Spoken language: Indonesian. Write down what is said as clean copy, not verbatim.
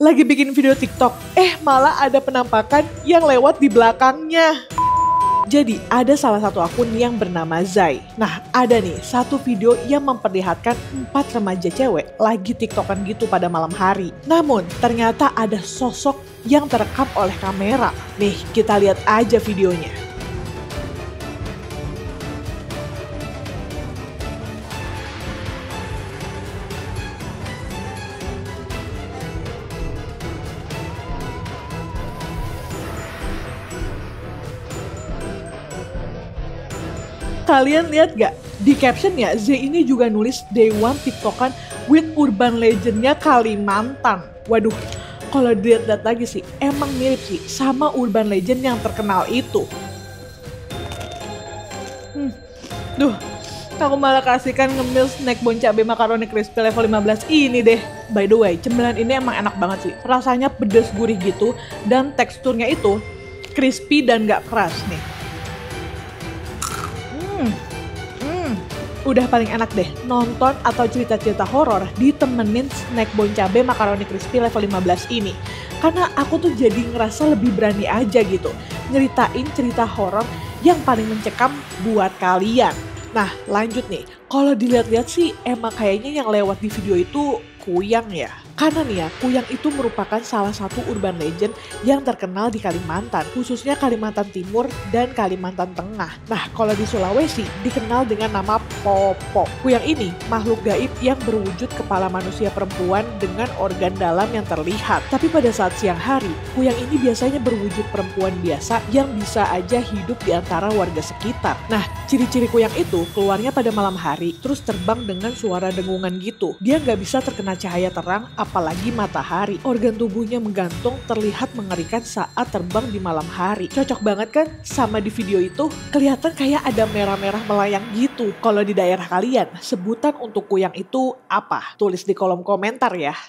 lagi bikin video TikTok, malah ada penampakan yang lewat di belakangnya. Jadi ada salah satu akun yang bernama Zai. Nah ada nih satu video yang memperlihatkan 4 remaja cewek lagi TikTokan gitu pada malam hari. Namun ternyata ada sosok yang terekam oleh kamera. Nih kita lihat aja videonya. Kalian lihat gak? Di captionnya Z ini juga nulis Day One TikTokan with urban legendnya Kalimantan. Waduh, kalau dilihat lagi sih emang mirip sih sama urban legend yang terkenal itu. Duh, aku malah kasihkan ngemil snack bon cabe makaroni crispy level 15 ini deh. By the way, cemilan ini emang enak banget sih. Rasanya pedes gurih gitu dan teksturnya itu crispy dan gak keras nih. Udah paling enak deh nonton atau cerita-cerita horor ditemenin snack bon cabe makaroni crispy level 15 ini. Karena aku tuh jadi ngerasa lebih berani aja gitu nyeritain cerita horor yang paling mencekam buat kalian. Nah lanjut nih, kalau dilihat-lihat sih emang kayaknya yang lewat di video itu Kuyang ya. Karena nih ya, Kuyang itu merupakan salah satu urban legend yang terkenal di Kalimantan, khususnya Kalimantan Timur dan Kalimantan Tengah. Nah, kalau di Sulawesi dikenal dengan nama Popo. Kuyang ini makhluk gaib yang berwujud kepala manusia perempuan dengan organ dalam yang terlihat. Tapi pada saat siang hari, Kuyang ini biasanya berwujud perempuan biasa yang bisa aja hidup di antara warga sekitar. Nah, ciri-ciri Kuyang itu keluarnya pada malam hari, terus terbang dengan suara dengungan gitu. Dia nggak bisa terkena cahaya terang, apalagi matahari. Organ tubuhnya menggantung, terlihat mengerikan saat terbang di malam hari. Cocok banget kan sama di video itu? Kelihatan kayak ada merah-merah melayang gitu. Kalau di daerah kalian, sebutan untuk Kuyang itu apa? Tulis di kolom komentar ya.